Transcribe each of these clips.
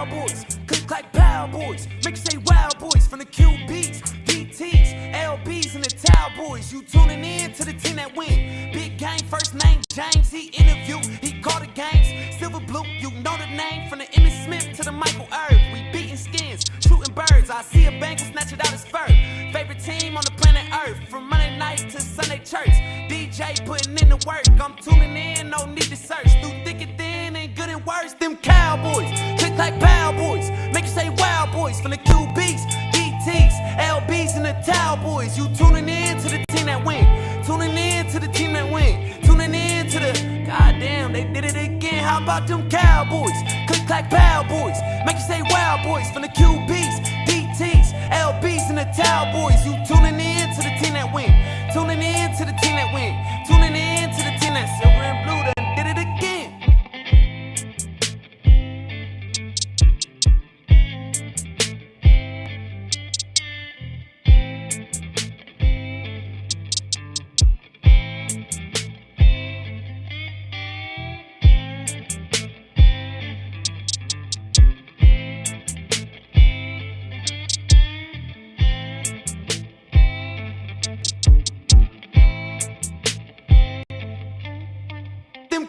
Cowboys, click like Power Boys, make you say wow boys, from the QBs, DTs, LBs, and the Towel Boys. You tuning in to the team that win. Big game, first name James, he interviewed, he called the games. Silver blue, you know the name, from the Emmitt Smith to the Michael Irv. We beating skins, shooting birds. I see a Bengal snatch it out his fur. Favorite team on the planet Earth, from Monday night to Sunday church. DJ putting in the work, I'm tuning in, no need to search. Through thick and thin and good and worse, them Cowboys, click like Power Boys, make you say wow boys, from the QBs, DTs, LBs, and the Towel Boys. You tuning in to the team that win, tuning in to the team that win, tuning in to the, goddamn, they did it again. How about them Cowboys, click like Power Boys, make you say wow boys, from the QBs, DTs, LBs, and the Towel Boys. You tuning in to the team that win, tuning in to the team that win, tuning in to the team that silver and blue done did it again.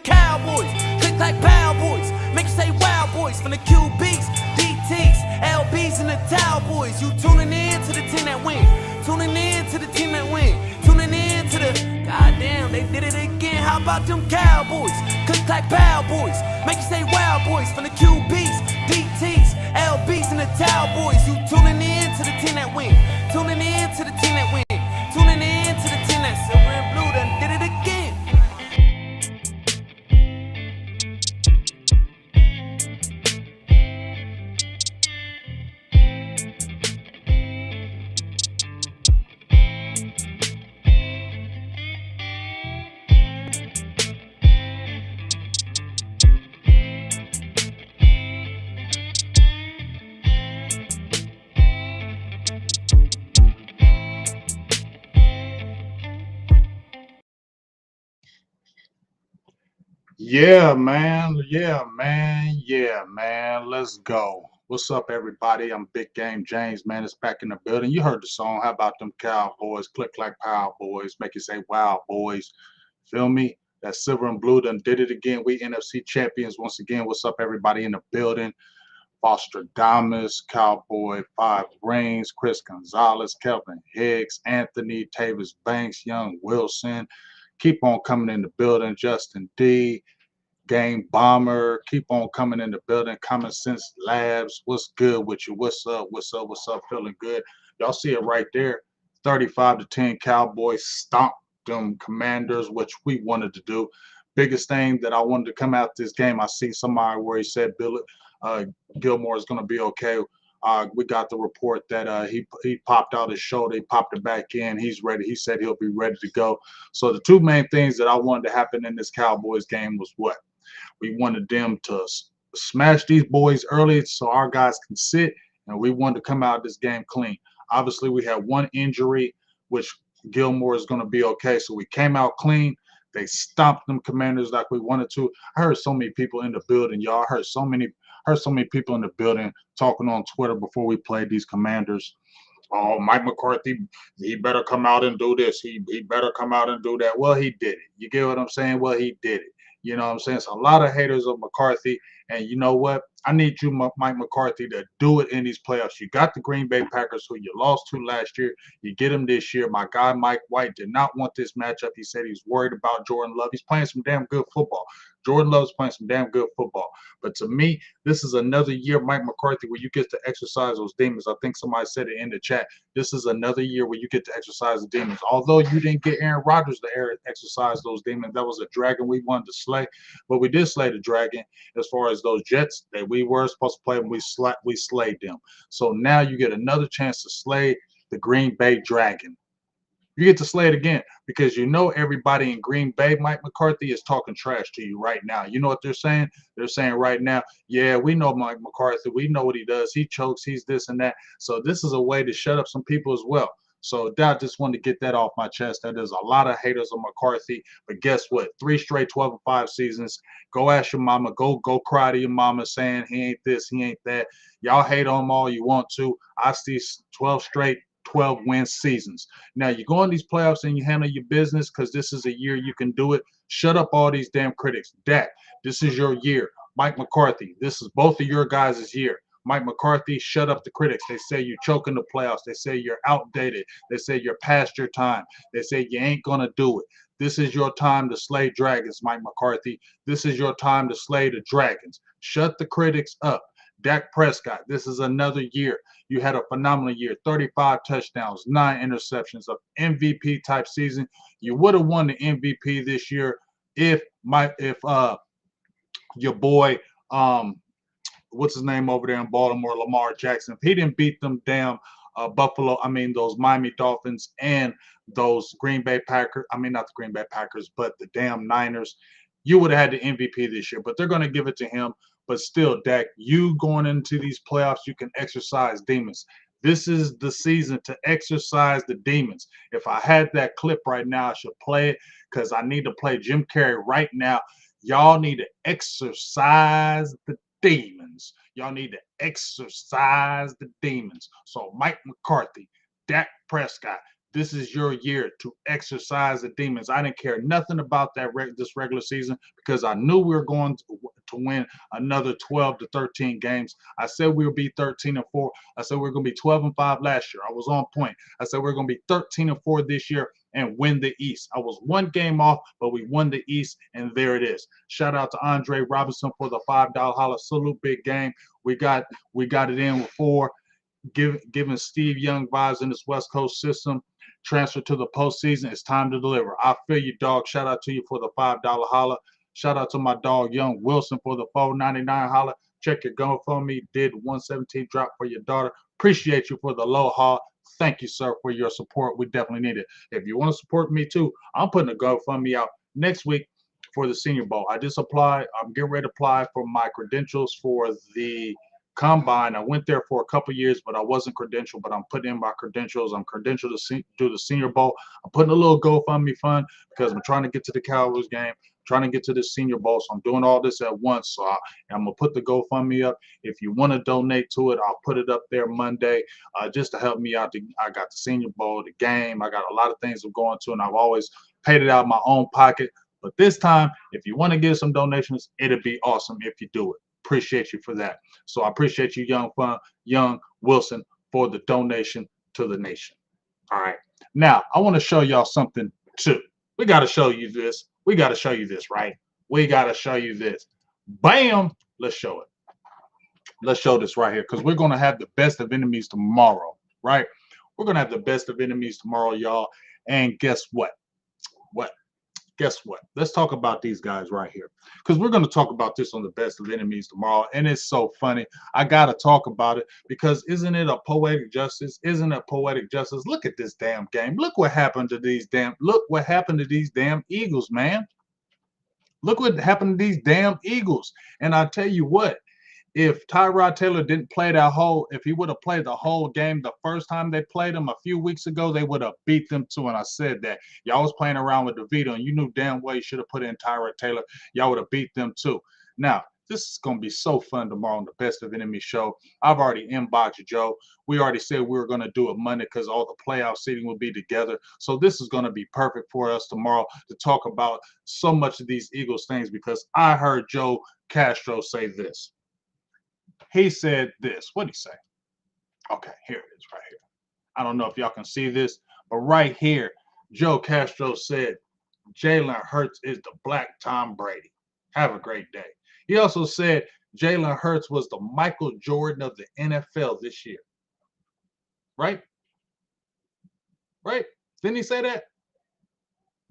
Cowboys, click like Power Boys, make you say wow boys, from the QBs, DTs, LBs, and the Towel Boys. You tuning in to the team that win, tuning in to the team that win, tuning in to the, goddamn, they did it again. How about them Cowboys, click like Power Boys, make you say wow boys, from the QBs, DTs, LBs, and the Towel Boys. You tuning in to the team that win, tuning in to the team that win, tuning in to the team that silver and blue done did it again. Yeah, man. Yeah, man. Yeah, man. Let's go. What's up, everybody? I'm Big Game James, man. It's back in the building. You heard the song. How about them Cowboys? Click like Power Boys. Make you say, wow, boys. Feel me? That silver and blue done did it again. We NFC champions once again. What's up, everybody in the building? Foster Damas, Cowboy, Five Rings, Chris Gonzalez, Kelvin Hicks, Anthony, Tavis Banks, Young Wilson. Keep on coming in the building. Justin D. Game Bomber, keep on coming in the building. Common Sense Labs, what's good with you? What's up? What's up? What's up? Feeling good? Y'all see it right there. 35-10 Cowboys stomped them Commanders, which we wanted to do. Biggest thing that I wanted to come out this game, I see somebody where he said Gilmore is going to be okay. We got the report that he popped out his shoulder. He popped it back in. He's ready. He said he'll be ready to go. So the two main things that I wanted to happen in this Cowboys game was what? We wanted them to smash these boys early so our guys can sit, and we wanted to come out of this game clean. Obviously, we had one injury, which Gilmore is going to be okay. So we came out clean. They stomped them Commanders like we wanted to. I heard so many people in the building, y'all. I heard so many people in the building talking on Twitter before we played these Commanders. Oh, Mike McCarthy, he better come out and do this. He better come out and do that. Well, he did it. You get what I'm saying? Well, he did it. You know what I'm saying? So a lot of haters of McCarthy. And you know what? I need you, Mike McCarthy, to do it in these playoffs. You got the Green Bay Packers, who you lost to last year. You get them this year. My guy, Mike White, did not want this matchup. He said he's worried about Jordan Love. He's playing some damn good football. Jordan Love's playing some damn good football. But to me, this is another year, Mike McCarthy, where you get to exercise those demons. I think somebody said it in the chat. This is another year where you get to exercise the demons. Although you didn't get Aaron Rodgers to exercise those demons, that was a dragon we wanted to slay. But we did slay the dragon as far as those Jets that we were supposed to play, and we slayed them. So now you get another chance to slay the Green Bay Dragon. You get to slay it again because you know everybody in Green Bay, Mike McCarthy, is talking trash to you right now. You know what they're saying? They're saying right now, yeah, we know Mike McCarthy. We know what he does. He chokes. He's this and that. So this is a way to shut up some people as well. So that just wanted to get that off my chest. That there's a lot of haters on McCarthy, but guess what? 3 straight 12-5 seasons. Go ask your mama. Go cry to your mama saying he ain't this, he ain't that. Y'all hate on him all you want to. I see 12 straight 12-win seasons. Now you go in these playoffs and you handle your business because this is a year you can do it. Shut up all these damn critics. Dak, this is your year. Mike McCarthy, this is both of your guys' year. Mike McCarthy, shut up the critics. They say you're choking the playoffs. They say you're outdated. They say you're past your time. They say you ain't going to do it. This is your time to slay dragons, Mike McCarthy. This is your time to slay the dragons. Shut the critics up. Dak Prescott, this is another year. You had a phenomenal year. 35 touchdowns, 9 interceptions, of MVP type season. You would have won the MVP this year if your boy what's his name over there in Baltimore, Lamar Jackson. If he didn't beat them damn those Miami Dolphins and those Green Bay Packers, not the Green Bay Packers, but the damn Niners, you would have had the MVP this year. But they're going to give it to him. But still, Dak, you going into these playoffs, you can exercise demons. This is the season to exercise the demons. If I had that clip right now, I should play it because I need to play Jim Carrey right now. Y'all need to exercise the demons. Y'all need to exercise the demons. So Mike McCarthy, Dak Prescott, this is your year to exercise the demons. I didn't care nothing about this regular season because I knew we were going to win another 12 to 13 games. I said we would be 13-4. I said we were going to be 12-5 last year. I was on point. I said we are going to be 13-4 this year and win the East. I was one game off, but we won the East, and there it is. Shout out to Andre Robinson for the $5 holla. Salute, big game. We got it in with 4. Giving Steve Young vibes in this West Coast system. Transfer to the postseason. It's time to deliver. I feel you, dog. Shout out to you for the $5 holla. Shout out to my dog Young Wilson for the $4.99 holla. Check your GoFundMe. Did 117 drop for your daughter. Appreciate you for the low haul. Thank you, sir, for your support. We definitely need it. If you want to support me too, I'm putting a GoFundMe out next week for the Senior Bowl. I just applied. I'm getting ready to apply for my credentials for the Combine. I went there for a couple years, but I wasn't credentialed, but I'm putting in my credentials. I'm credentialed to do the Senior Bowl. I'm putting a little GoFundMe fund because I'm trying to get to the Cowboys game, trying to get to the Senior Bowl. So I'm doing all this at once. So I'm going to put the GoFundMe up. If you want to donate to it, I'll put it up there Monday just to help me out. I got the Senior Bowl, the game. I got a lot of things I'm going to, and I've always paid it out of my own pocket. But this time, if you want to give some donations, it'd be awesome if you do it. Appreciate you for that. So I appreciate you, Young Wilson, for the donation to the nation. All right. Now, I want to show y'all something, too. We got to show you this. We got to show you this, right? We got to show you this. Bam! Let's show it. Let's show this right here because we're going to have the best of enemies tomorrow, right? We're going to have the best of enemies tomorrow, y'all. And guess what? Guess what? Let's talk about these guys right here because we're going to talk about this on the best of enemies tomorrow. And it's so funny. I got to talk about it because isn't it a poetic justice? Isn't it poetic justice? Look at this damn game. Look what happened to these damn Eagles, man. Look what happened to these damn Eagles. And I tell you what, if Tyrod Taylor didn't play if he would have played the whole game the first time they played him a few weeks ago, they would have beat them too. And I said that. Y'all was playing around with DeVito, and you knew damn well you should have put in Tyrod Taylor. Y'all would have beat them too. Now, this is going to be so fun tomorrow on the Best of Enemy show. I've already inboxed Joe. We already said we were going to do it Monday because all the playoff seating will be together. So this is going to be perfect for us tomorrow to talk about so much of these Eagles things because I heard Joe Castro say this. He said this. What did he say? Okay, here it is right here. I don't know if y'all can see this, but right here, Joe Castro said, Jalen Hurts is the black Tom Brady. Have a great day. He also said Jalen Hurts was the Michael Jordan of the NFL this year. Right? Right? Didn't he say that?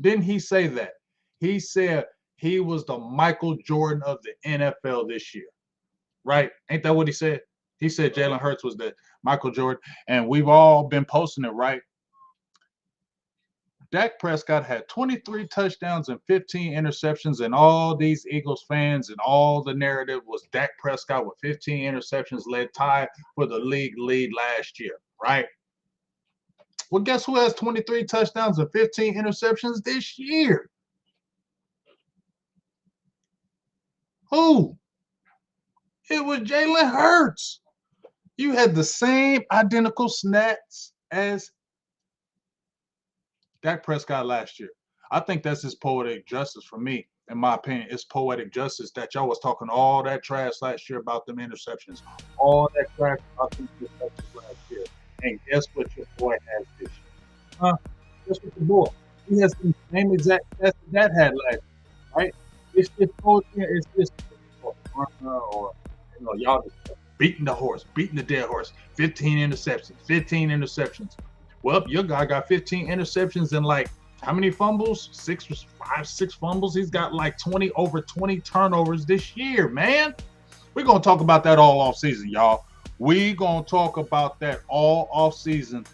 Didn't he say that? He said he was the Michael Jordan of the NFL this year. Right? Ain't that what he said? He said Jalen Hurts was the Michael Jordan, and we've all been posting it, right? Dak Prescott had 23 touchdowns and 15 interceptions, and all these Eagles fans and all the narrative was Dak Prescott with 15 interceptions led tied for the league lead last year, right? Well, guess who has 23 touchdowns and 15 interceptions this year? Who? It was Jalen Hurts. You had the same identical stats as Dak Prescott last year. I think that's his poetic justice for me. In my opinion, it's poetic justice that y'all was talking all that trash last year about them interceptions. All that trash about them interceptions last year. And guess what your boy has this year? Huh? Guess what your boy? He has the same exact stats that had last year, right? It's just it's just or y'all just beating the horse, beating the dead horse. 15 interceptions, 15 interceptions. Well, your guy got 15 interceptions and like how many fumbles? 6 fumbles. He's got like over 20 turnovers this year, man. We're gonna talk about that all off season, y'all. We're gonna talk about that all off season.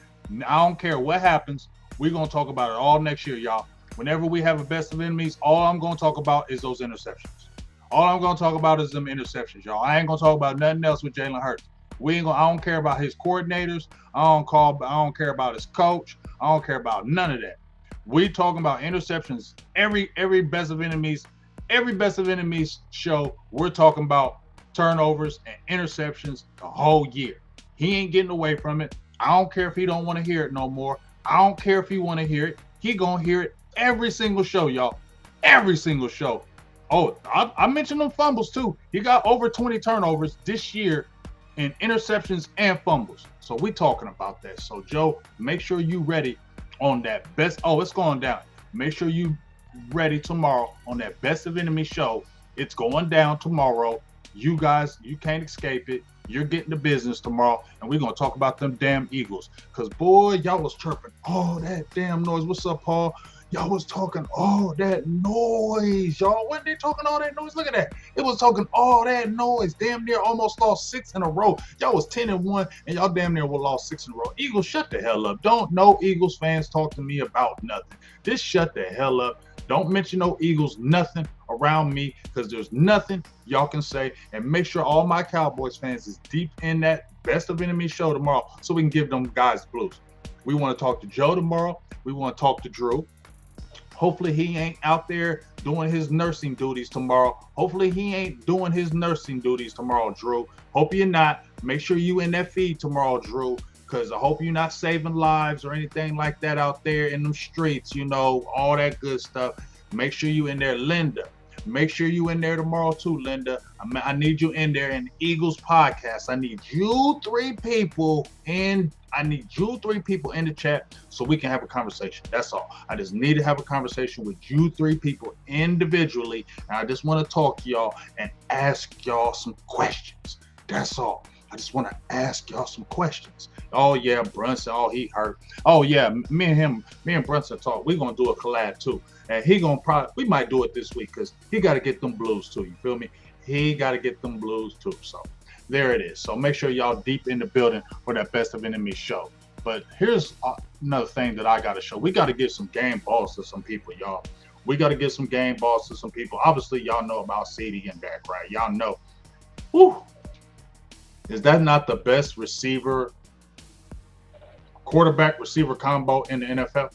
I don't care what happens. We're gonna talk about it all next year, y'all. Whenever we have a best of enemies, all I'm gonna talk about is those interceptions. All I'm gonna talk about is them interceptions, y'all. I ain't gonna talk about nothing else with Jalen Hurts. I don't care about his coordinators. I don't care about his coach. I don't care about none of that. We talking about interceptions. Every best of enemies show, we're talking about turnovers and interceptions the whole year. He ain't getting away from it. I don't care if he don't want to hear it no more. I don't care if he want to hear it. He gonna hear it every single show, y'all. Every single show. Oh, I mentioned them fumbles too. He got over 20 turnovers this year in interceptions and fumbles. So we talking about that. So Joe, make sure you ready on that best. Oh, it's going down. Make sure you ready tomorrow on that best of enemy show. It's going down tomorrow. You guys, you can't escape it. You're getting the business tomorrow, and we're gonna talk about them damn Eagles. Cause boy, y'all was chirping all that damn noise. What's up, Paul? Y'all was talking all that noise, y'all. When they talking all that noise, look at that. It was talking all that noise. Damn near almost lost 6 in a row. Y'all was 10-1, and y'all damn near lost 6 in a row. Eagles, shut the hell up. Don't no Eagles fans talk to me about nothing. Just shut the hell up. Don't mention no Eagles, nothing around me, because there's nothing y'all can say. And make sure all my Cowboys fans is deep in that best of enemy show tomorrow so we can give them guys blues. We want to talk to Joe tomorrow. We want to talk to Drew. Hopefully he ain't out there doing his nursing duties tomorrow. Hopefully he ain't doing his nursing duties tomorrow, Drew. Hope you're not. Make sure you in that feed tomorrow, Drew, because I hope you're not saving lives or anything like that out there in them streets, all that good stuff. Make sure you in there, Linda. Make sure you in there tomorrow too, Linda. I need you in there in the Eagles podcast. I need you three people in the chat so we can have a conversation. That's all. I just need to have a conversation with you three people individually. And I just want to talk to y'all and ask y'all some questions. That's all. I just want to ask y'all some questions. Oh yeah, Brunson. Oh, he hurt. Oh yeah, me and Brunson talk. We're gonna do a collab too. And we might do it this week because he got to get them blues too. You feel me? He got to get them blues too. So there it is. So make sure y'all deep in the building for that best of enemy show. But here's another thing that I got to show. We got to give some game balls to some people, y'all. We got to give some game balls to some people. Obviously, y'all know about CeeDee and Dak, right? Y'all know. Whew. Is that not the best quarterback receiver combo in the NFL?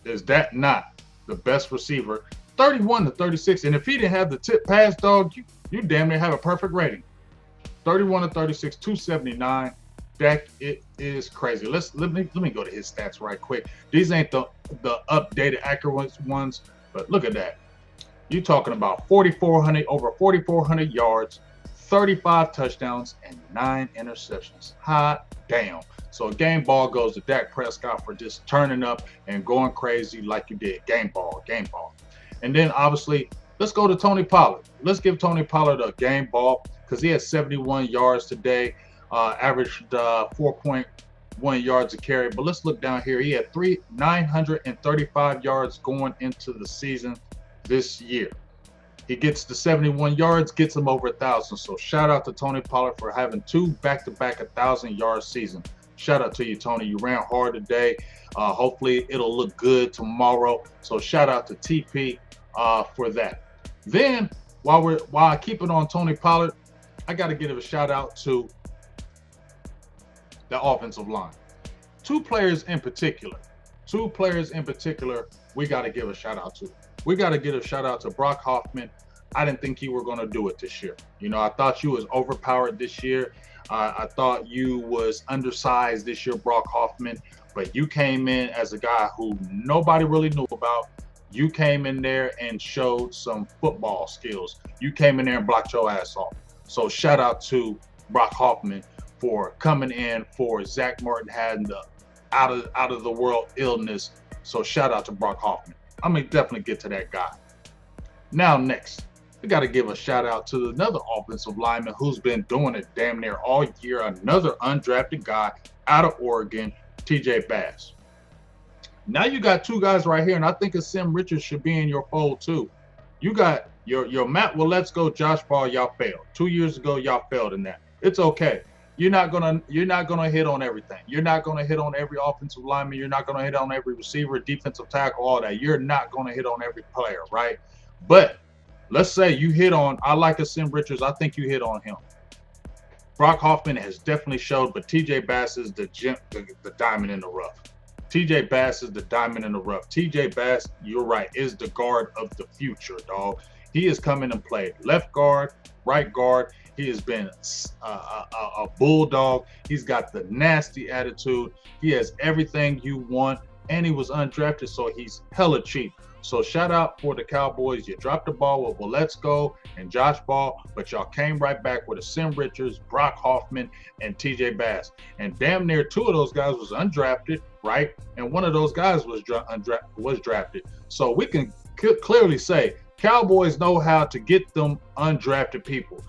Is that not the best receiver? 31-36. And if he didn't have the tip pass, dog, you damn near have a perfect rating. 31-36, 279. Dak, it is crazy. Let me go to his stats right quick. These ain't the updated accurate ones, but look at that. You talking about over 4,400 yards, 35 touchdowns, and 9 interceptions. Hot damn. So a game ball goes to Dak Prescott for just turning up and going crazy like you did. Game ball. And then obviously, let's go to Tony Pollard. Let's give Tony Pollard a game ball because he had 71 yards today, averaged 4.1 yards a carry. But let's look down here. He had 935 yards going into the season this year. He gets the 71 yards, gets him over 1,000. So shout out to Tony Pollard for having 2 back-to-back 1,000-yard season. Shout out to you, Tony. You ran hard today. Hopefully it'll look good tomorrow. So shout out to TP for that. Then while I keep it on Tony Pollard, I got to give a shout out to the offensive line. two players in particular, we got to give a shout out to. We got to give a shout out to Brock Hoffman. I didn't think you were going to do it this year. You know, I thought you was overpowered this year. I thought you was undersized this year, Brock Hoffman. But you came in as a guy who nobody really knew about. You came in there and showed some football skills. You came in there and blocked your ass off. So shout out to Brock Hoffman for coming in for Zach Martin had the out of the world illness. So shout out to Brock Hoffman. I'm gonna definitely get to that guy. Now next, we got to give a shout out to another offensive lineman who's been doing it damn near all year. Another undrafted guy out of Oregon, TJ Bass. Now you got two guys right here, and I think Sim Richards should be in your fold too. You got your Matt Let's Go Josh Ball. Y'all failed 2 years ago. Y'all failed in that. It's okay. You're not gonna hit on everything. You're not gonna hit on every offensive lineman. You're not gonna hit on every receiver, defensive tackle, all that. You're not gonna hit on every player, right? But let's say you hit on. I like Sim Richards. I think you hit on him. Brock Hoffman has definitely showed, but TJ Bass is the diamond in the rough. TJ Bass is the diamond in the rough. TJ Bass, you're right, is the guard of the future, dog. He has come in and played left guard, right guard. He has been a bulldog. He's got the nasty attitude. He has everything you want, and he was undrafted, so he's hella cheap. So shout out for the Cowboys. You dropped the ball with Let's Go and Josh Ball, but y'all came right back with Sim Richards, Brock Hoffman, and TJ Bass. And damn near two of those guys was undrafted, right? And one of those guys was drafted. So we can clearly say Cowboys know how to get them undrafted people.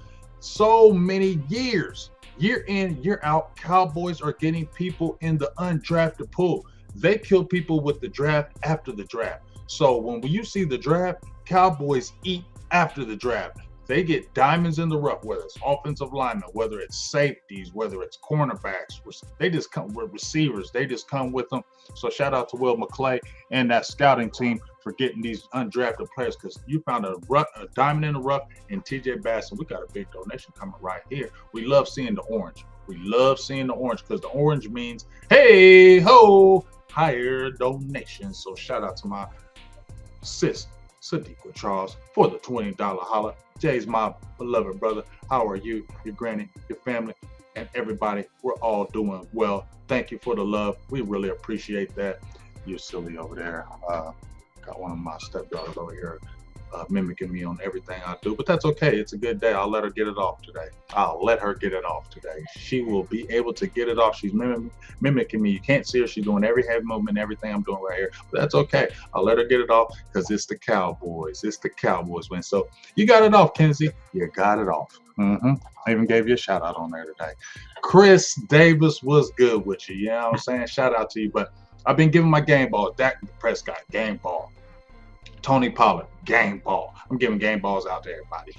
So many years, year in, year out, Cowboys are getting people in the undrafted pool. They kill people with the draft after the draft. So when you see the draft, Cowboys eat after the draft. They get diamonds in the rough, whether it's offensive linemen, whether it's safeties, whether it's cornerbacks. They just come with receivers. They just come with them. So shout out to Will McClay and that scouting team for getting these undrafted players, because you found a diamond in the rough in TJ Bass, and we got a big donation coming right here. We love seeing the orange. We love seeing the orange because the orange means, hey, ho, higher donations. So shout out to my sis, Sadiqa Charles, for the $20 holler. Jay's my beloved brother. How are you, your granny, your family, and everybody? We're all doing well. Thank you for the love. We really appreciate that. You're silly over there. Got one of my stepdaughters over here mimicking me on everything I do, but that's okay. It's a good day. I'll let her get it off today. She will be able to get it off. She's mimicking me. You can't see her. She's doing every head movement, everything I'm doing right here, but that's okay. I'll let her get it off because it's the Cowboys. It's the Cowboys win. So you got it off, Kenzie. You got it off. I even gave you a shout out on there today. Chris Davis was good with you. You know what I'm saying? Shout out to you. But I've been giving my game ball. Dak Prescott, game ball. Tony Pollard, game ball. I'm giving game balls out to everybody.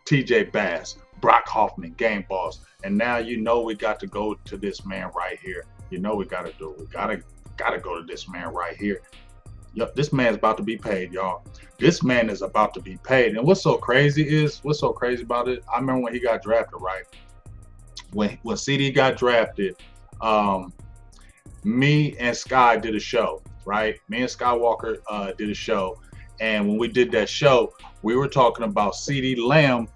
TJ Bass, Brock Hoffman, game balls. And now you know we got to go to this man right here. You know we got to do it. We gotta go to this man right here. Yep, this man's about to be paid, y'all. This man is about to be paid. And what's so crazy about it, I remember when he got drafted, right? When CeeDee got drafted, me and Sky did a show, right? Me and Skywalker did a show. And when we did that show, we were talking about CeeDee Lamb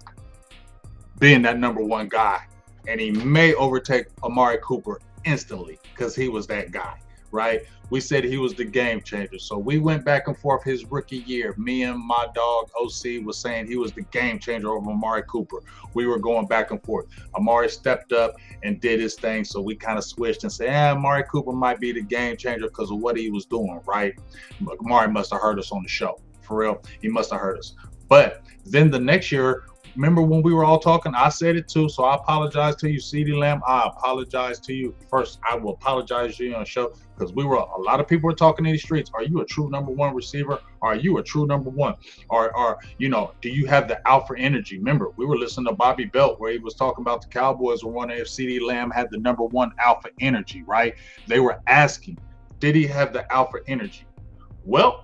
being that number one guy. And he may overtake Amari Cooper instantly because he was that guy, right? We said he was the game changer. So we went back and forth his rookie year. Me and my dog, OC, was saying he was the game changer over Amari Cooper. We were going back and forth. Amari stepped up and did his thing. So we kind of switched and said, Amari Cooper might be the game changer because of what he was doing, right? Amari must have heard us on the show. For real, he must have heard us. But then the next year, remember when we were all talking, I said it too, so I apologize to you, CeeDee Lamb. I apologize to you. First, I will apologize to you on the show because a lot of people were talking in the streets. Are you a true number one receiver? Are you a true number one? Or do you have the alpha energy? Remember, we were listening to Bobby Belt where he was talking about the Cowboys were wondering if CeeDee Lamb had the number one alpha energy, right? They were asking, did he have the alpha energy? Well,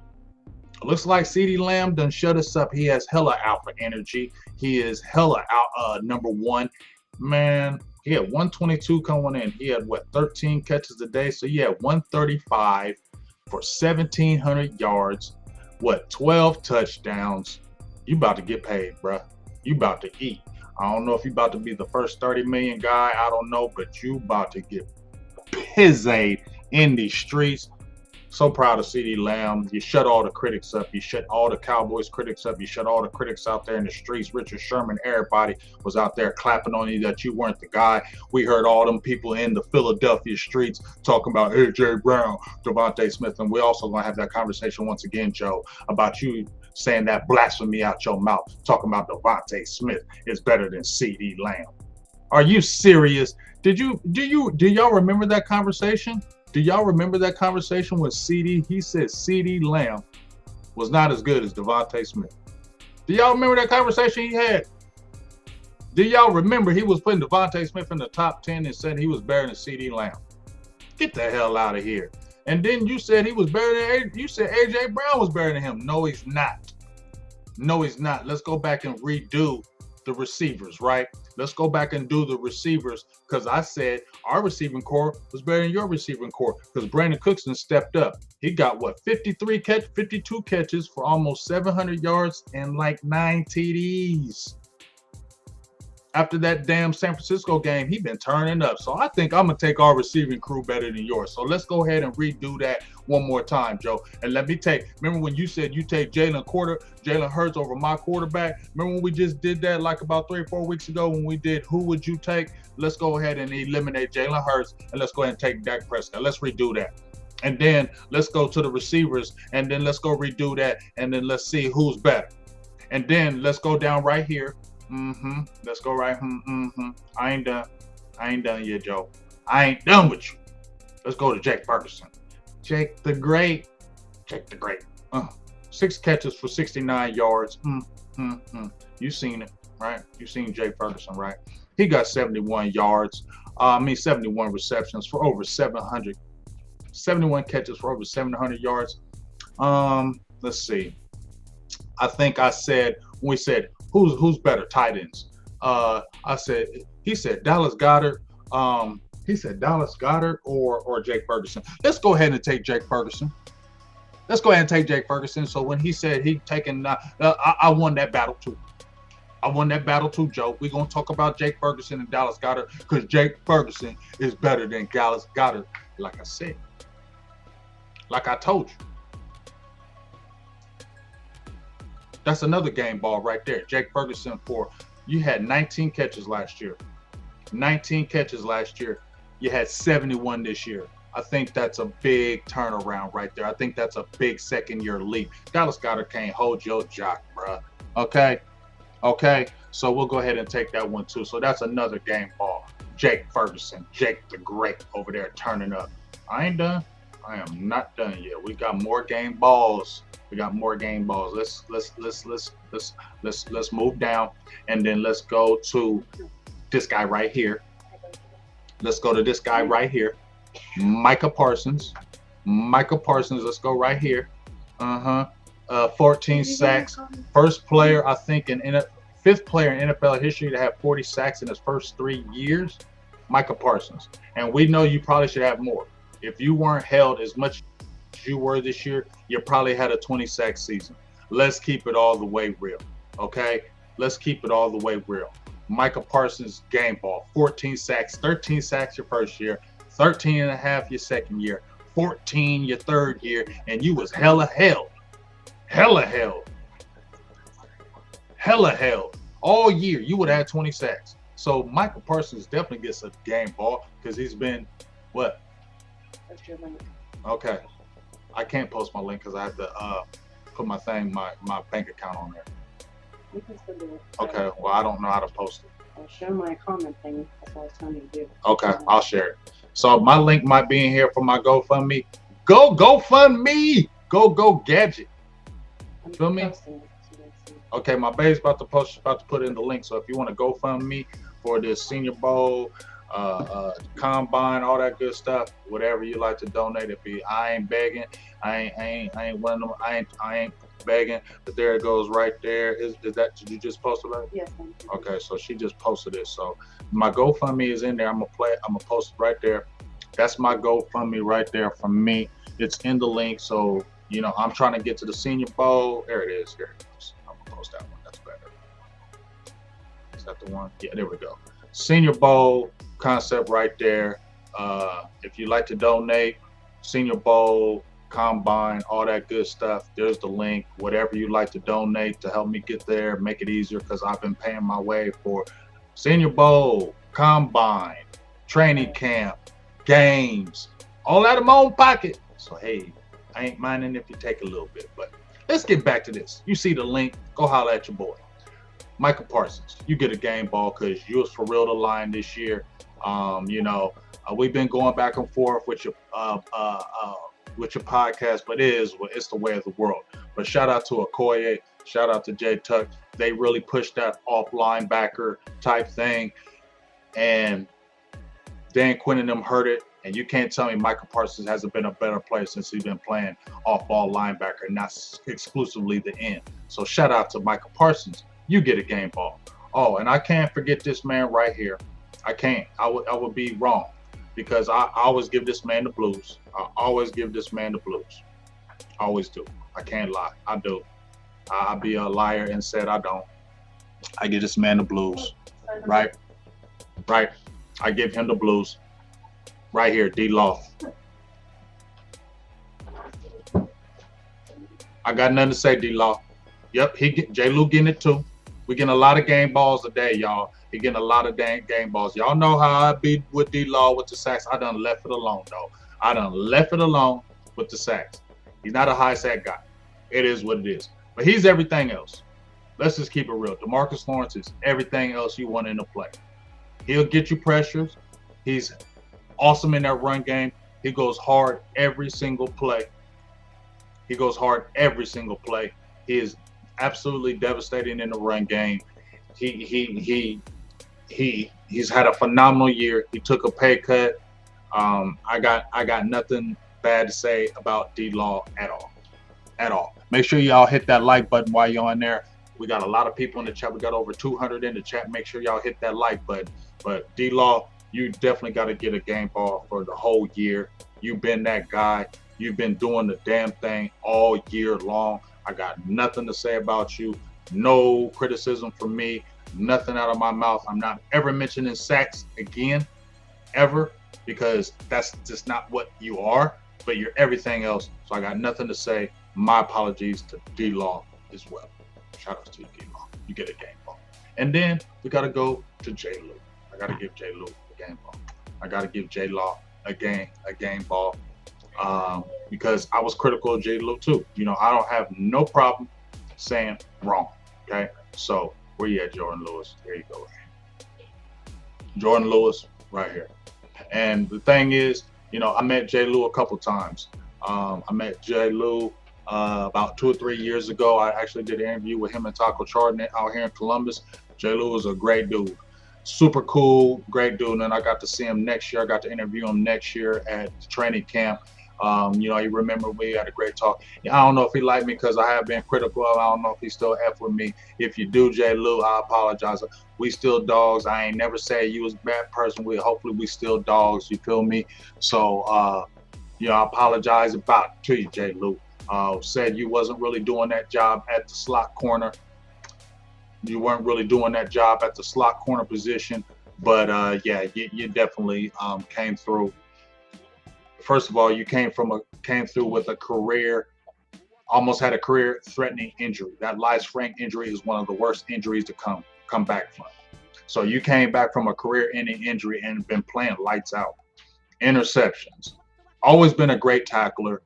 looks like CeeDee Lamb done shut us up. He has hella alpha energy. He is hella number one. Man, He had 122 coming in. He had, 13 catches a day? So he had 135 for 1,700 yards. 12 touchdowns. You about to get paid, bruh. You about to eat. I don't know if you about to be the first 30 million guy. I don't know, but you about to get pizzade in these streets. So proud of CeeDee Lamb. You shut all the critics up. You shut all the Cowboys critics up. You shut all the critics out there in the streets. Richard Sherman, everybody was out there clapping on you that you weren't the guy. We heard all them people in the Philadelphia streets talking about A.J. Brown, Devontae Smith. And we also going to have that conversation once again, Joe, about you saying that blasphemy out your mouth, talking about Devontae Smith is better than CeeDee Lamb. Are you serious? Do y'all remember that conversation? Do y'all remember that conversation with CeeDee? He said CeeDee Lamb was not as good as Devontae Smith. Do y'all remember that conversation he had? Do y'all remember he was putting Devontae Smith in the top 10 and said he was better than CeeDee Lamb? Get the hell out of here. And then you said he was better than, you said A.J. Brown was better than him. No, he's not. No, he's not. Let's go back and redo the receivers, right? Let's go back and do the receivers, because I said our receiving core was better than your receiving core, because Brandon Cookston stepped up. He got 52 catches for almost 700 yards and like 9 TDs. After that damn San Francisco game, he been turning up. So I think I'm going to take our receiving crew better than yours. So let's go ahead and redo that one more time, Joe. And let me remember when you said you take Jalen Hurts over my quarterback? Remember when we just did that like about 3 or 4 weeks ago when we did who would you take? Let's go ahead and eliminate Jalen Hurts, and let's go ahead and take Dak Prescott. Let's redo that. And then let's go to the receivers, and then let's go redo that, and then let's see who's better. And then let's go down right here. Let's go right. I ain't done yet, Joe. I ain't done with you. Let's go to Jake Ferguson. Jake the Great. 6 catches for 69 yards. You seen it, right? You seen Jake Ferguson, right? He got 71 yards. 71 receptions for over 700. 71 catches for over 700 yards. Let's see. I think I said when we said who's better tight ends. He said Dallas Goedert. He said Dallas Goedert or Jake Ferguson. Let's go ahead and take Jake Ferguson. So when he said he taking, I won that battle too. Joe. We're gonna talk about Jake Ferguson and Dallas Goedert because Jake Ferguson is better than Dallas Goedert. Like I said, like I told you. That's another game ball right there. Jake Ferguson you had 19 catches last year. You had 71 this year. I think that's a big turnaround right there. I think that's a big second-year leap. Dallas Goedert can't hold your jock, bro. Okay? So we'll go ahead and take that one too. So that's another game ball. Jake Ferguson, Jake the Great over there turning up. I ain't done. I am not done yet. We got more game balls. Let's move down, and then let's go to this guy right here. Micah Parsons. Let's go right here. 14 sacks. Fifth player in NFL history to have 40 sacks in his first 3 years. Micah Parsons. And we know you probably should have more. If you weren't held as much as you were this year, you probably had a 20-sack season. Let's keep it all the way real, okay? Micah Parsons game ball, 14 sacks, 13 sacks your first year, 13 and a half your second year, 14 your third year, and you was hella held. All year, you would have had 20 sacks. So Micah Parsons definitely gets a game ball because he's been, what? That's your link. Okay. I can't post my link because I have to put my bank account on there. You can still do it. Okay. Well, I don't know how to post it. I'll share my comment thing. That's what I was telling you to do. Okay. I'll share it. So my link might be in here for my GoFundMe. Go GoFundMe. Go Gadget. Feel me? Okay. My babe's about to put in the link. So if you want to GoFundMe for this Senior Bowl, combine, all that good stuff, whatever you like to donate, I ain't begging, I ain't one of them, I ain't begging. But there it goes right there. Is that, did you just post it? Right? Yes, thank you. Okay, so she just posted it. So my GoFundMe is in there. I'm gonna post it right there. That's my GoFundMe right there from me. It's in the link. So I'm trying to get to the Senior Bowl. There it is. Here it is. I'm gonna post that one. That's better. Is that the one? Yeah, there we go. Senior Bowl concept right there. If you'd like to donate, Senior Bowl, Combine, all that good stuff, there's the link. Whatever you'd like to donate to help me get there, make it easier, because I've been paying my way for Senior Bowl, Combine, training camp, games, all out of my own pocket. So hey, I ain't minding if you take a little bit. But let's get back to this. You see the link, go holler at your boy. Michael Parsons, you get a game ball because you was for real the line this year. We've been going back and forth with your podcast, but it's the way of the world. But shout out to Okoye, shout out to Jay Tuck. They really pushed that off linebacker type thing, and Dan Quinn and them heard it. And you can't tell me Michael Parsons hasn't been a better player since he's been playing off-ball linebacker, not exclusively the end. So shout out to Michael Parsons. You get a game ball. Oh, and I can't forget this man right here. I can't. I would be wrong, because I always give this man the blues. I always give this man the blues. I always do. I can't lie. I do. I'll be a liar and said I don't. I give this man the blues. Right? Right. I give him the blues. Right here, D-Law. I got nothing to say, D-Law. Yep, J. Lou getting it too. We getting a lot of game balls today, y'all. He getting a lot of dang game balls. Y'all know how I be with D-Law with the sacks. I done left it alone, though. I done left it alone with the sacks. He's not a high sack guy. It is what it is. But he's everything else. Let's just keep it real. Demarcus Lawrence is everything else you want in the play. He'll get you pressures. He's awesome in that run game. He goes hard every single play. He goes hard every single play. He is absolutely devastating in the run game. He's had a phenomenal year. He took a pay cut. I got nothing bad to say about D-Law at all. Make sure y'all hit that like button while you're on there. We got a lot of people in the chat. We got over 200 in the chat. Make sure y'all hit that like button. But D-Law, you definitely got to get a game ball for the whole year. You've been that guy. You've been doing the damn thing all year long. I got nothing to say about you. No criticism from me. Nothing out of my mouth. I'm not ever mentioning sacks again, ever, because that's just not what you are. But you're everything else. So I got nothing to say. My apologies to D-Law as well. Shout out to you, D-Law. You get a game ball. And then we got to go to J. Lou. I got to give J. Lou a game ball. I got to give J. Law a game ball. Because I was critical of J. Lou too. I don't have no problem saying wrong. Okay, so where you at, Jordan Lewis? There you go. Jordan Lewis, right here. And the thing is, I met J. Lou a couple times. I met J. Lou about 2 or 3 years ago. I actually did an interview with him and Taco Chardonnay out here in Columbus. J. Lou is a great dude. Super cool, great dude. And then I got to see him next year. I got to interview him next year at training camp. You remember we had a great talk. I don't know if he liked me because I have been critical. I don't know if he still F with me. If you do, J. Lou, I apologize. We still dogs. I ain't never say you was a bad person. Hopefully we still dogs. You feel me? So, I apologize to you, J. Lou. Said you wasn't really doing that job at the slot corner. You weren't really doing that job at the slot corner position. But, you definitely came through. First of all, you came through with almost had a career-threatening injury. That Lice-Frank injury is one of the worst injuries to come back from. So you came back from a career-ending injury and been playing lights out. Interceptions. Always been a great tackler.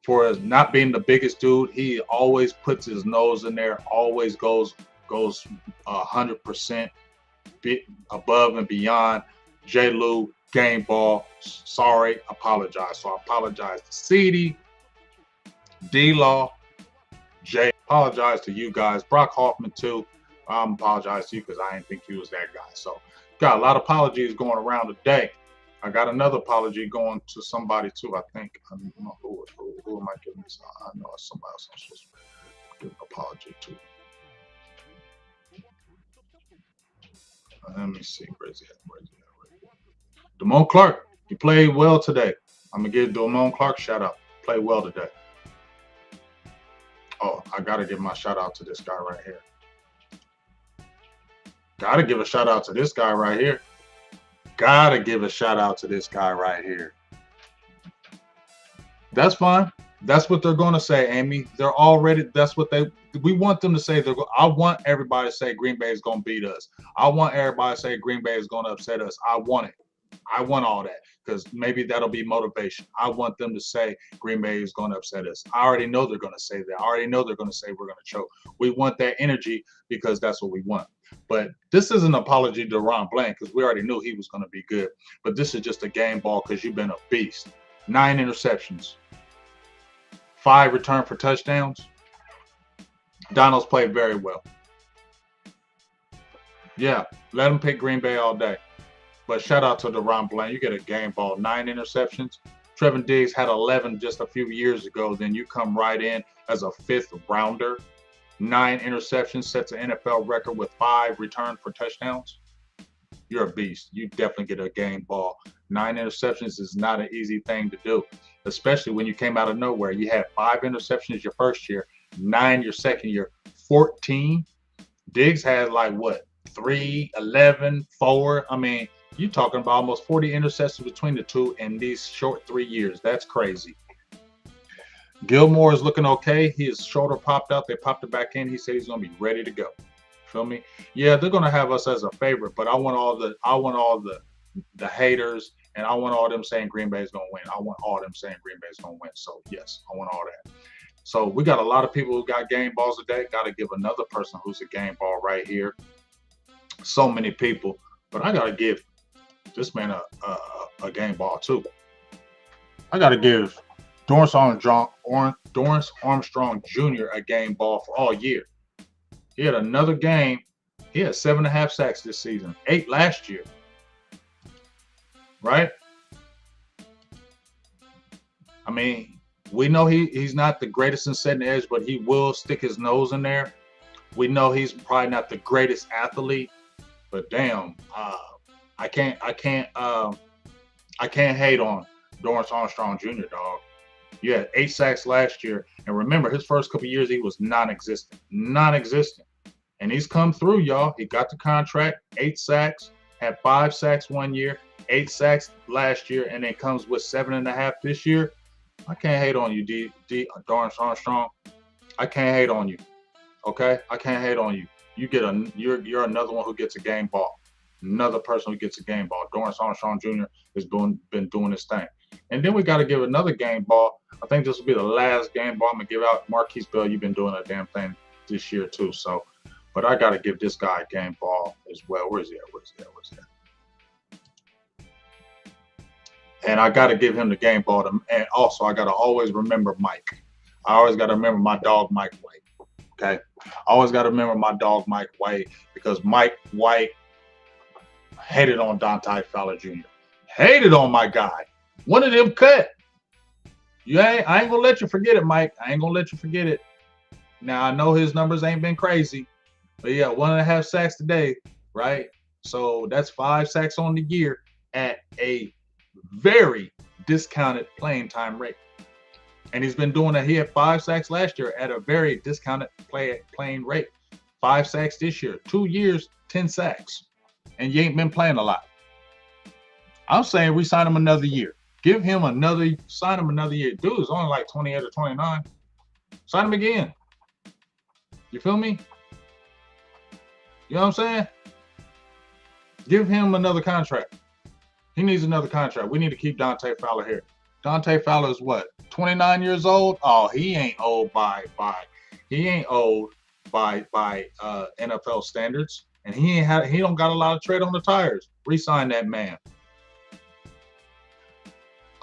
For not being the biggest dude, he always puts his nose in there. Always goes 100% above and beyond. J. Lou, game ball. Sorry, apologize. So I apologize to CeeDee, D-Law, Jay. Apologize to you guys. Brock Hoffman too. I apologize to you because I didn't think he was that guy. So got a lot of apologies going around today. I got another apology going to somebody too. I think I don't know who am I giving this? I know it's somebody else I'm supposed to. Give an apology too. Let me see. Where's he at? Damone Clark, he played well today. I'm going to give Damone Clark a shout out. Played well today. Oh, I got to give my shout out to this guy right here. Got to give a shout out to this guy right here. Got to give a shout out to this guy right here. That's fine. That's what they're going to say, Amy. They're already, that's what we want them to say. I want everybody to say Green Bay is going to beat us. I want everybody to say Green Bay is going to upset us. I want it. I want all that because maybe that'll be motivation. I want them to say Green Bay is going to upset us. I already know they're going to say that. I already know they're going to say we're going to choke. We want that energy because that's what we want. But this is an apology to Ron Blank because we already knew he was going to be good. But this is just a game ball because you've been a beast. 9 interceptions. 5 return for touchdowns. Donald's played very well. Yeah, let him pick Green Bay all day. But shout out to Deron Blank. You get a game ball, 9 interceptions. Trevin Diggs had 11 just a few years ago. Then you come right in as a 5th rounder. 9 interceptions, sets an NFL record with 5 return for touchdowns. You're a beast. You definitely get a game ball. 9 interceptions is not an easy thing to do, especially when you came out of nowhere. You had 5 interceptions your first year, 9 your second year, 14. Diggs had like what? 3, 11, 4. I mean, you're talking about almost 40 interceptions between the two in these short 3 years. That's crazy. Gilmore is looking okay. His shoulder popped out. They popped it back in. He said he's going to be ready to go. Feel me? Yeah, they're going to have us as a favorite, but I want all the haters, and I want all them saying Green Bay is going to win. I want all them saying Green Bay is going to win. So, yes, I want all that. So, we got a lot of people who got game balls today. Got to give another person who's a game ball right here. So many people. But I got to give this man a game ball, too. I got to give Dorrance Armstrong Jr. a game ball for all year. He had another game. He had 7.5 sacks this season, 8 last year. Right? I mean, we know he's not the greatest in setting the edge, but he will stick his nose in there. We know he's probably not the greatest athlete, but damn, I can't hate on Dorrance Armstrong Jr., dog. You had 8 sacks last year. And remember, his first couple of years, he was non-existent. And he's come through, y'all. He got the contract, 8 sacks, had 5 sacks one year, 8 sacks last year, and then comes with 7.5 this year. I can't hate on you, Dorrance Armstrong. I can't hate on you. Okay? I can't hate on you. You're another one who gets a game ball. Another person who gets a game ball. Dorrance Armstrong Jr. has been doing this thing. And then we got to give another game ball. I think this will be the last game ball I'm going to give out. Marquise Bell, you've been doing a damn thing this year too. So, but I got to give this guy a game ball as well. Where's he at? And I got to give him the game ball. And also, I got to always remember Mike. I always got to remember my dog, Mike White. Okay? I always got to remember my dog, Mike White, because Mike White hated on Dante Fowler Jr. Hated on my guy. One of them cut. I ain't going to let you forget it, Mike. I ain't going to let you forget it. Now, I know his numbers ain't been crazy. But, yeah, 1.5 sacks today, right? So, that's 5 sacks on the year at a very discounted playing time rate. And he's been doing that. He had 5 sacks last year at a very discounted playing rate. 5 sacks this year. 2 years, 10 sacks. And you ain't been playing a lot. I'm saying we sign him another year. Sign him another year. Dude is only like 28 or 29. Sign him again. You feel me? You know what I'm saying? Give him another contract. He needs another contract. We need to keep Dante Fowler here. Dante Fowler is what? 29 years old? Oh, he ain't old by NFL standards. And he don't got a lot of tread on the tires. Resign that man.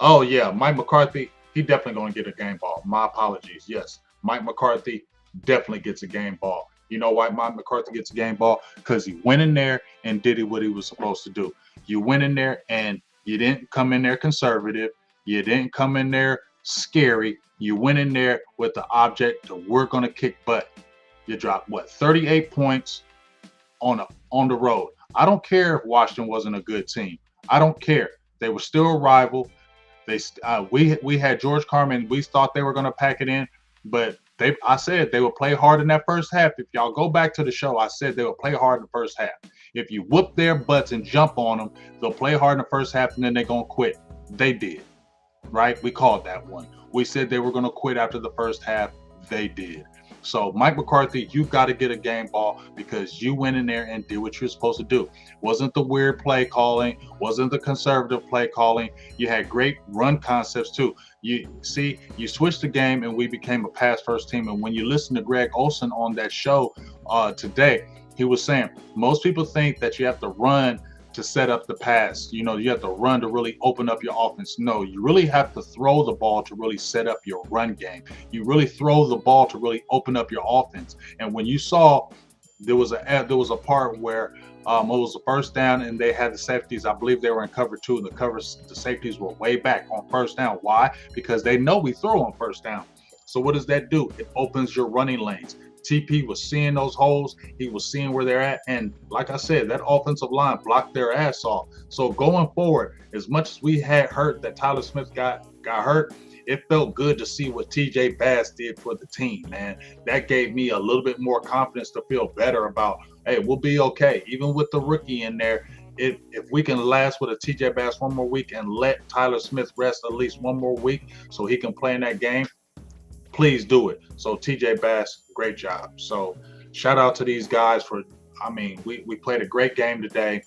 Oh, yeah, Mike McCarthy, he definitely going to get a game ball. My apologies. Yes, Mike McCarthy definitely gets a game ball. You know why Mike McCarthy gets a game ball? Because he went in there and did what he was supposed to do. You went in there and you didn't come in there conservative. You didn't come in there scary. You went in there with the object of we're going to kick butt. You dropped, 38 points on the road. I don't care if Washington wasn't a good team. I don't care. They were still a rival. We had George Carmen. We thought they were going to pack it in, but I said they would play hard in that first half. If y'all go back to the show, I said they would play hard in the first half. If you whoop their butts and jump on them, they'll play hard in the first half and then they're going to quit. They did, right? We called that one. We said they were going to quit after the first half. They did. So, Mike McCarthy, you got to get a game ball because you went in there and did what you're supposed to do. Wasn't the weird play calling, wasn't the conservative play calling. You had great run concepts too. You switched the game and we became a pass-first team. And when you listen to Greg Olsen on that show today, he was saying most people think that you have to run to set up the pass. You have to run to really open up your offense. No, you really have to throw the ball to really set up your run game. You really throw the ball to really open up your offense. And when you saw there was a part where it was a first down and they had the safeties. I believe they were in cover 2. The safeties were way back on first down. Why? Because they know we throw on first down. So what does that do? It opens your running lanes. TP was seeing those holes. He was seeing where they're at. And like I said, that offensive line blocked their ass off. So going forward, as much as we had hurt that Tyler Smith got hurt, it felt good to see what TJ Bass did for the team, man. That gave me a little bit more confidence to feel better about, hey, we'll be okay. Even with the rookie in there, if we can last with a TJ Bass one more week and let Tyler Smith rest at least one more week so he can play in that game, please do it. So TJ Bass, great job. So shout out to these guys we played a great game today.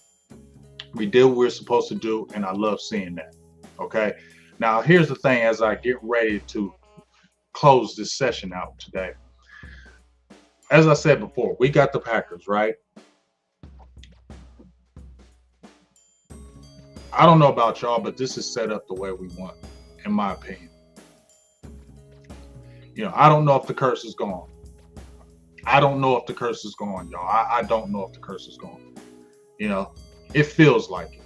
We did what we were supposed to do, and I love seeing that. Okay. Now here's the thing as I get ready to close this session out today. As I said before, we got the Packers, right? I don't know about y'all, but this is set up the way we want, in my opinion. I don't know if the curse is gone. I don't know if the curse is gone, y'all. I don't know if the curse is gone. It feels like it.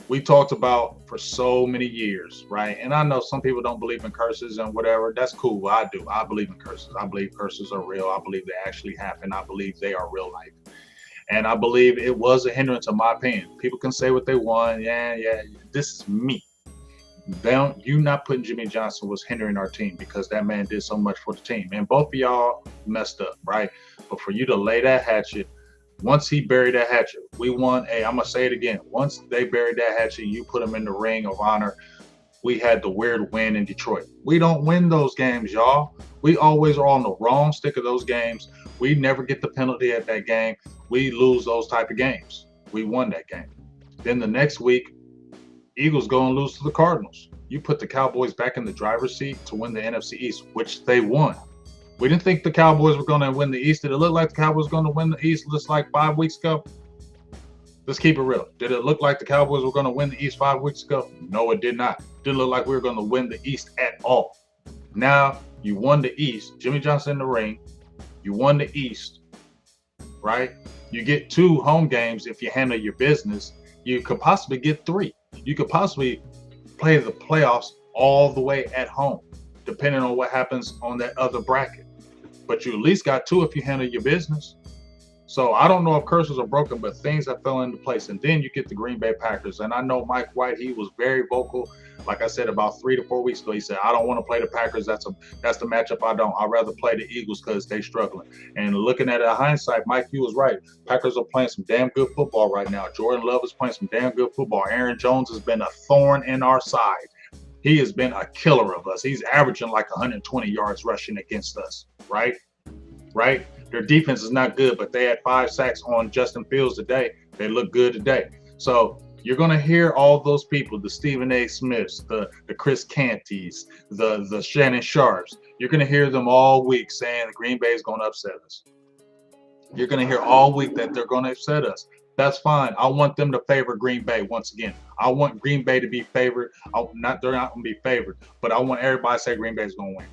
We talked about for so many years, right? And I know some people don't believe in curses and whatever. That's cool. I do. I believe in curses. I believe curses are real. I believe they actually happen. I believe they are real life. And I believe it was a hindrance, in my opinion. People can say what they want. Yeah. This is me. You not putting Jimmy Johnson was hindering our team because that man did so much for the team. And both of y'all messed up, right? But for you to lay that hatchet, once he buried that hatchet, we won. Hey, I'm going to say it again. Once they buried that hatchet, you put him in the ring of honor. We had the weird win in Detroit. We don't win those games, y'all. We always are on the wrong stick of those games. We never get the penalty at that game. We lose those type of games. We won that game. Then the next week, Eagles go and lose to the Cardinals. You put the Cowboys back in the driver's seat to win the NFC East, which they won. We didn't think the Cowboys were going to win the East. Did it look like the Cowboys were going to win the East just like 5 weeks ago? Let's keep it real. Did it look like the Cowboys were going to win the East 5 weeks ago? No, it did not. Didn't look like we were going to win the East at all. Now, you won the East. Jimmy Johnson in the ring. You won the East, right? You get 2 home games if you handle your business. You could possibly get 3. You could possibly play the playoffs all the way at home, depending on what happens on that other bracket. But you at least got 2 if you handle your business. So I don't know if curses are broken, but things have fell into place. And then you get the Green Bay Packers. And I know Mike White, he was very vocal. Like I said, about 3 to 4 weeks ago, he said, I don't want to play the Packers. That's the matchup I don't. I'd rather play the Eagles because they're struggling. And looking at it in hindsight, Mike, you was right. Packers are playing some damn good football right now. Jordan Love is playing some damn good football. Aaron Jones has been a thorn in our side. He has been a killer of us. He's averaging like 120 yards rushing against us, right? Right? Their defense is not good, but they had 5 sacks on Justin Fields today. They look good today. So you're going to hear all those people, the Stephen A. Smiths, the Chris Cantys, the Shannon Sharps. You're going to hear them all week saying the Green Bay is going to upset us. You're going to hear all week that they're going to upset us. That's fine. I want them to favor Green Bay once again. I want Green Bay to be favored. They're not going to be favored, but I want everybody to say Green Bay is going to win.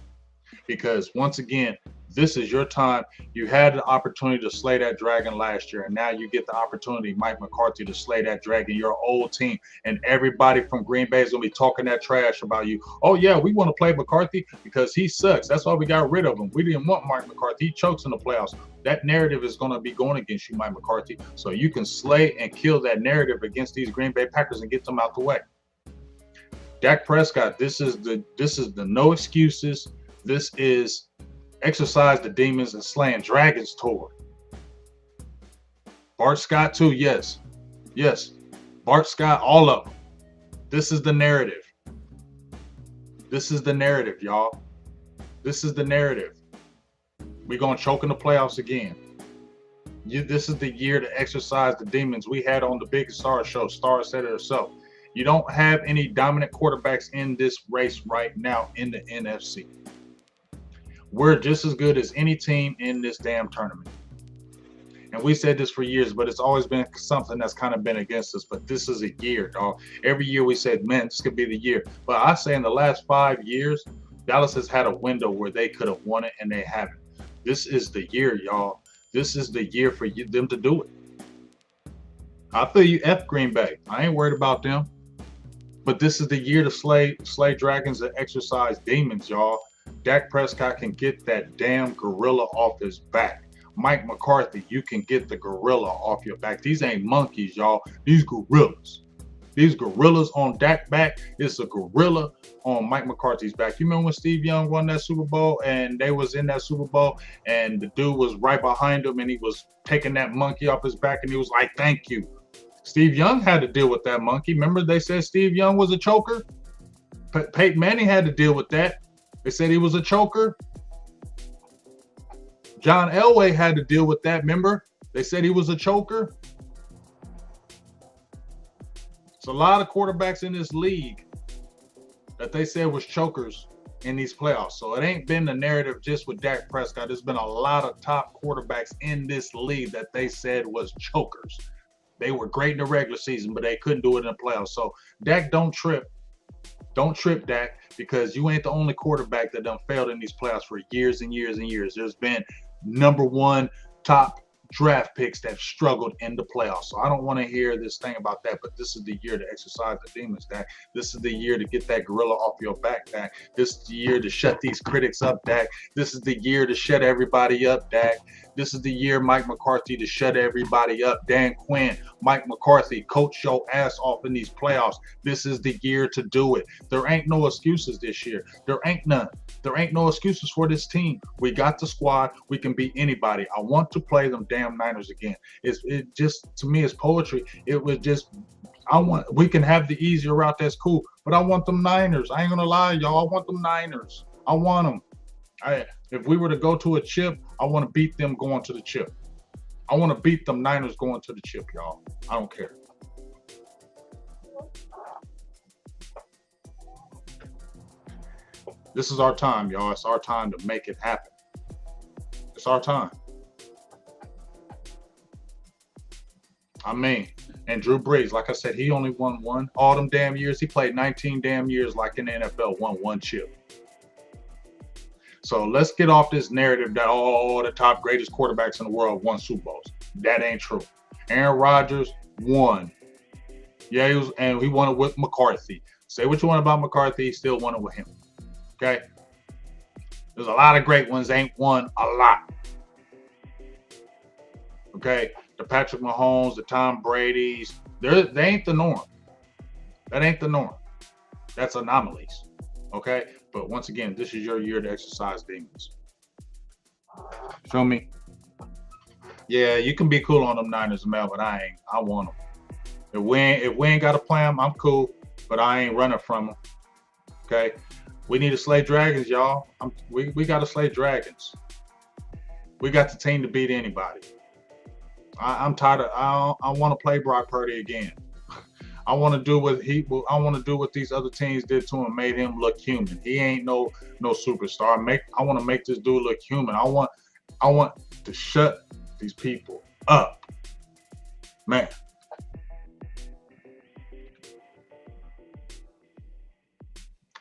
Because once again, This is your time. You had the opportunity to slay that dragon last year, and now you get the opportunity, Mike McCarthy, to slay that dragon, your old team. And everybody from Green Bay is going to be talking that trash about you. Oh, yeah, we want to play McCarthy because he sucks. That's why we got rid of him. We didn't want Mike McCarthy. He chokes in the playoffs. That narrative is going to be going against you, Mike McCarthy. So you can slay and kill that narrative against these Green Bay Packers and get them out the way. Dak Prescott, this is the no excuses. This is exercise the demons and slaying dragons tour. Bart Scott too, yes. Yes. Bart Scott, all of them. This is the narrative. This is the narrative, y'all. This is the narrative. We're going to choke in the playoffs again. This is the year to exercise the demons. We had on the Big Star show, Star said it herself. You don't have any dominant quarterbacks in this race right now in the NFC. We're just as good as any team in this damn tournament. And we said this for years, but it's always been something that's kind of been against us. But this is a year, dog. Every year we said, man, this could be the year. But I say in the last 5 years, Dallas has had a window where they could have won it, and they haven't. This is the year, y'all. This is the year for them to do it. I feel you, F Green Bay. I ain't worried about them. But this is the year to slay dragons and exercise demons, y'all. Dak Prescott can get that damn gorilla off his back. Mike McCarthy, you can get the gorilla off your back. These ain't monkeys, y'all. These gorillas. These gorillas on Dak's back. It's a gorilla on Mike McCarthy's back. You remember when Steve Young won that Super Bowl and they was in that Super Bowl and the dude was right behind him and he was taking that monkey off his back and he was like, thank you. Steve Young had to deal with that monkey. Remember they said Steve Young was a choker? Peyton Manning had to deal with that. They said he was a choker. John Elway had to deal with that. Remember? They said he was a choker. It's a lot of quarterbacks in this league that they said was chokers in these playoffs. So it ain't been the narrative just with Dak Prescott. There's been a lot of top quarterbacks in this league that they said was chokers. They were great in the regular season, but they couldn't do it in the playoffs. So Dak, don't trip. Don't trip, Dak, because you ain't the only quarterback that done failed in these playoffs for years and years and years. There's been #1 top draft picks that struggled in the playoffs. So I don't want to hear this thing about that, but this is the year to exercise the demons, Dak. This is the year to get that gorilla off your back, Dak. This is the year to shut these critics up, Dak. This is the year to shut everybody up, Dak. This is the year, Mike McCarthy, to shut everybody up. Dan Quinn, Mike McCarthy, coach your ass off in these playoffs. This is the year to do it. There ain't no excuses this year. There ain't none. There ain't no excuses for this team. We got the squad. We can beat anybody. I want to play them damn Niners again. It just, to me, it's poetry. It was just, we can have the easier route. That's cool. But I want them Niners. I ain't going to lie, y'all. I want them Niners. I want them. If we were to go to a chip, I want to beat them going to the chip. I want to beat them Niners going to the chip, y'all. I don't care. This is our time, y'all. It's our time to make it happen. It's our time. I mean, and Drew Brees, like I said, he only won one. All them damn years, he played 19 damn years like in the NFL, won one chip. So let's get off this narrative that all the top greatest quarterbacks in the world won Super Bowls. That ain't true. Aaron Rodgers won. Yeah, he won it with McCarthy. Say what you want about McCarthy, he still won it with him. Okay? There's a lot of great ones, ain't won a lot. Okay? The Patrick Mahomes, the Tom Brady's, they ain't the norm. That ain't the norm. That's anomalies. Okay? But once again, this is your year to exercise demons. Feel me? Yeah, you can be cool on them Niners, Mel, but I ain't. I want them. If we ain't got to play them, I'm cool, but I ain't running from them. Okay? We need to slay dragons, y'all. We got to slay dragons. We got the team to beat anybody. I'm tired of. I want to play Brock Purdy again. I want to do what these other teams did to him, made him look human. He ain't no superstar. I want to make this dude look human. I want to shut these people up, man.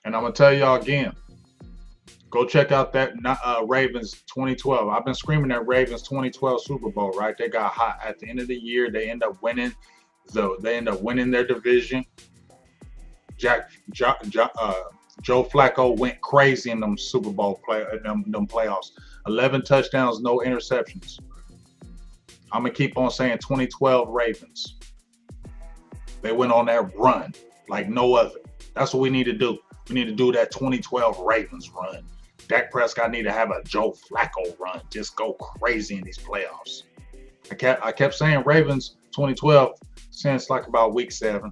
And I'm gonna tell y'all again, Go check out that Ravens 2012. I've been screaming that Ravens 2012 Super Bowl, right? They got hot at the end of the year. They end up winning. They end up winning their division. Joe Flacco went crazy in them Super Bowl them playoffs. 11 touchdowns, no interceptions. I'm gonna keep on saying 2012 Ravens. They went on that run like no other. That's what we need to do. We need to do that 2012 Ravens run. Dak Prescott need to have a Joe Flacco run. Just go crazy in these playoffs. I kept saying Ravens 2012 since like about week 7.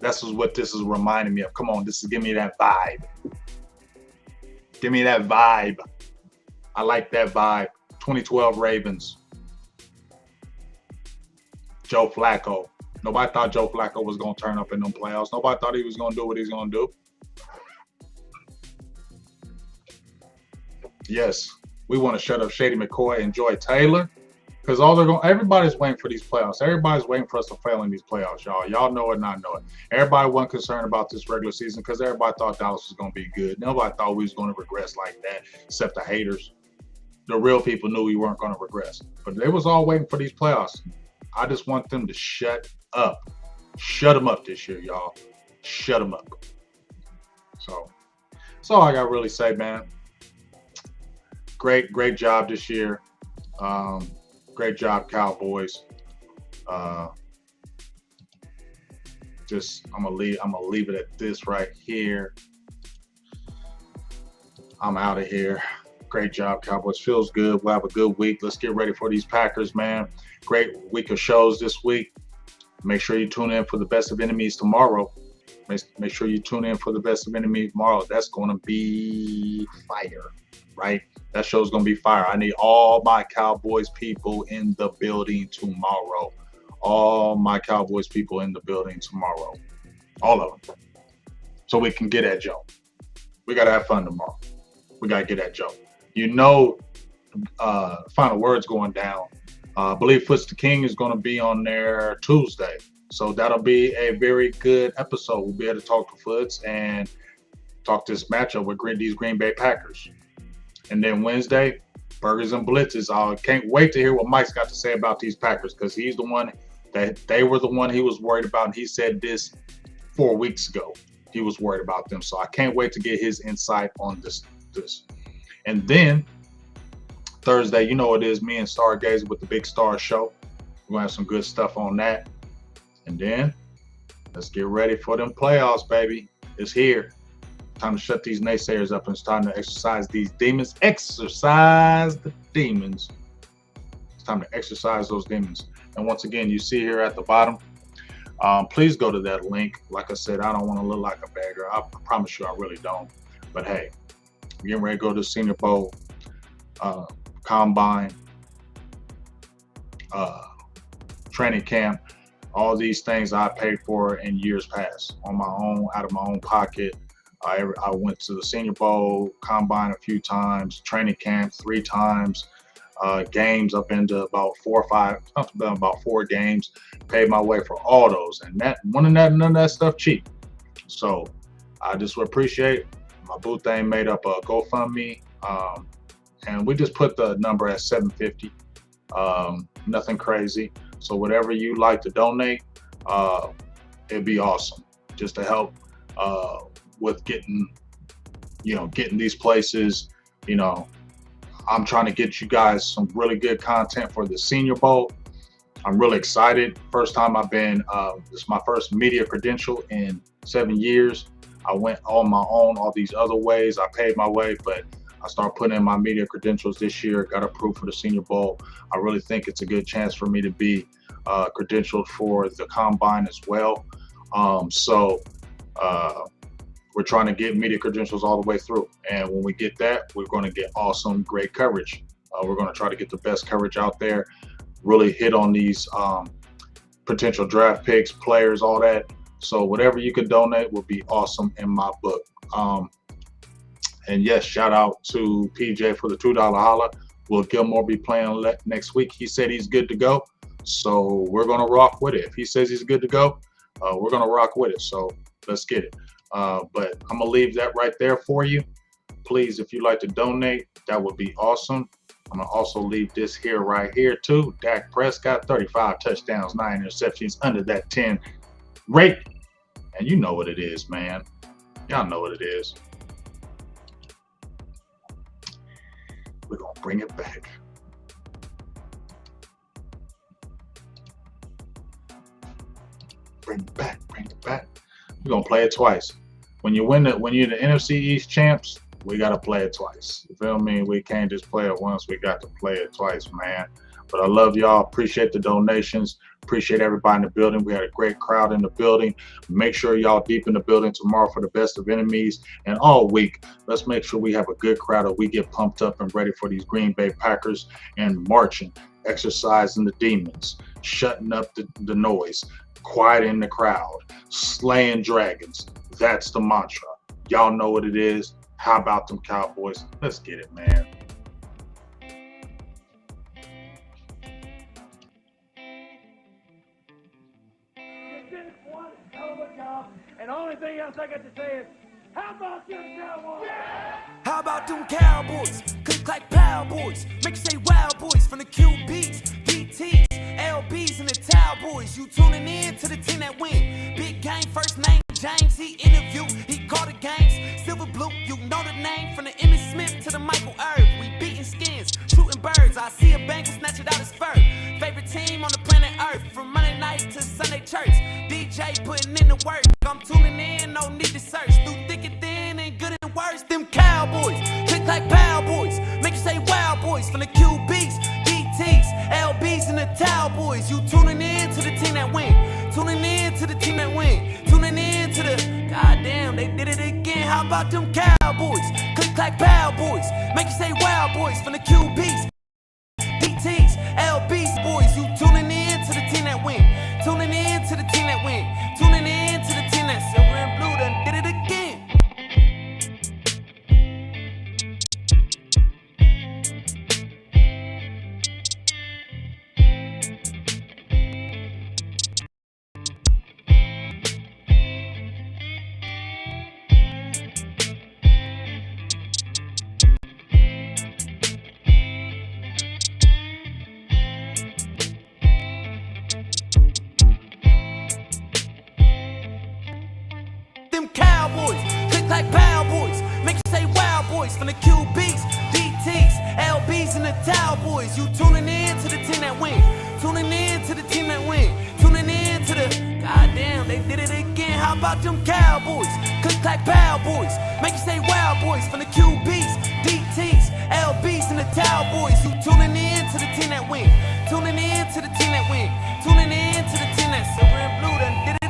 That's what this is reminding me of. Come on, this is giving me that vibe. Give me that vibe. I like that vibe. 2012 Ravens. Joe Flacco. Nobody thought Joe Flacco was going to turn up in them playoffs. Nobody thought he was going to do what he's going to do. Yes, we want to shut up Shady McCoy and Joy Taylor. Because everybody's waiting for these playoffs. Everybody's waiting for us to fail in these playoffs, y'all. Y'all know it, not know it. Everybody wasn't concerned about this regular season because everybody thought Dallas was going to be good. Nobody thought we was going to regress like that, except the haters. The real people knew we weren't going to regress. But they was all waiting for these playoffs. I just want them to shut up. Shut them up this year, y'all. Shut them up. So that's all I got to really say, man. Great job this year. Great job, Cowboys. I'm gonna leave it at this right here. I'm out of here. Great job, Cowboys. Feels good. We'll have a good week. Let's get ready for these Packers, man. Great week of shows this week. Make sure you tune in for the Best of Enemies tomorrow. Make sure you tune in for the Best of Enemies tomorrow. That's going to be fire, right? That show's going to be fire. I need all my Cowboys people in the building tomorrow. All my Cowboys people in the building tomorrow. All of them. So we can get at Joe. We got to have fun tomorrow. We got to get at Joe. You know, final words going down. I believe Foots the King is going to be on there Tuesday. So that'll be a very good episode. We'll be able to talk to Foots and talk this matchup with these Green Bay Packers. And then Wednesday, Burgers and Blitzes. I can't wait to hear what Mike's got to say about these Packers because he's the one that they were the one he was worried about. And he said this 4 weeks ago. He was worried about them. So I can't wait to get his insight on this. And then Thursday, you know what it is, me and Stargazer with the Big Star Show. We're going to have some good stuff on that. And then let's get ready for them playoffs, baby. It's here. Time to shut these naysayers up and it's time to exercise these demons. Exercise the demons. It's time to exercise those demons. And once again, you see here at the bottom, please go to that link. Like I said, I don't want to look like a beggar. I promise you I really don't. But hey, we're getting ready to go to the Senior Bowl, Combine, training camp. All these things I paid for in years past on my own, out of my own pocket. I went to the Senior Bowl, Combine a few times, training camp 3 times, games up into about 4 or 5, about 4 games. Paid my way for all those, and none of that stuff cheap. So I just would appreciate my boo thing made up a GoFundMe, and we just put the number at $750. Nothing crazy. So whatever you like to donate, it'd be awesome just to help with getting these places. You know, I'm trying to get you guys some really good content for the Senior Bowl. I'm really excited. First time I've been, this is my first media credential in 7 years. I went on my own all these other ways. I paid my way, but I started putting in my media credentials this year, got approved for the Senior Bowl. I really think it's a good chance for me to be credentialed for the Combine as well. We're trying to get media credentials all the way through. And when we get that, we're going to get awesome, great coverage. We're going to try to get the best coverage out there, really hit on these potential draft picks, players, all that. So whatever you could donate would be awesome in my book. And yes, shout out to PJ for the $2 holla. Will Gilmore be playing next week? He said he's good to go. So we're going to rock with it. If he says he's good to go, we're going to rock with it. So let's get it. But I'm going to leave that right there for you. Please, if you'd like to donate, that would be awesome. I'm going to also leave this here right here too. Dak Prescott, 35 touchdowns, 9 interceptions, under that 10 rate. And you know what it is, man. Y'all know what it is. We're going to bring it back. Bring it back, bring it back. We're going to play it twice. When you're the NFC East Champs, we got to play it twice. You feel me? We can't just play it once. We got to play it twice, man. But I love y'all. Appreciate the donations. Appreciate everybody in the building. We had a great crowd in the building. Make sure y'all deep in the building tomorrow for the best of enemies. And all week, let's make sure we have a good crowd and we get pumped up and ready for these Green Bay Packers and marching, exercising the demons, shutting up the noise, quieting the crowd, slaying dragons. That's the mantra. Y'all know what it is. How about them Cowboys? Let's get it, man. You did one hell of a job, and the only thing else I got to say is, how about them Cowboys? Yeah! How about them Cowboys? Click like Power Boys. Make you say wow boys from the QBs, DTs, LBs, and the Towel Boys. You tuning in to the team that win. Big game, first name James. He interviewed, he called the games. Silver blue, you know the name. From the Emmitt Smith to the Michael Irv. We beating skins, shooting birds. I see a Bengal snatch it out his fur. Favorite team on the planet Earth. From Monday night to Sunday church. DJ putting in the work. I'm tuning in, no need to search. Through thick and thin and good and worse. Them Cowboys, click like Power Boys. Make you say wow boys. From the QBs, DTs, LBs, and the Towel Boys. You tuning in to the team that win. Tuning in to the team that win. Tuning in to the goddamn, they did it again. How about them Cowboys? Click like Power Boys. Make you say wow boys. From the QBs, DTs, LBs, boys. You tuning in to the team that win. Tuning in to the team that win. Tuning in to the team that silver and blue done did it again. Them Cowboys, click like Power Boys. Make you say wow boys. From the QBs, DTs, LBs, and the Towel Boys. You tuning in to the team that win. Tuning in to the team that win. Tuning in to the goddamn, they did it again. How about them Cowboys? Click like Power Boys. Make you say wow boys. From the QBs, DTs, LBs, and the Towel Boys. You tuning in to the team that win. Tuning in to the team that win. Tuning in to the team that silver and blue done did it.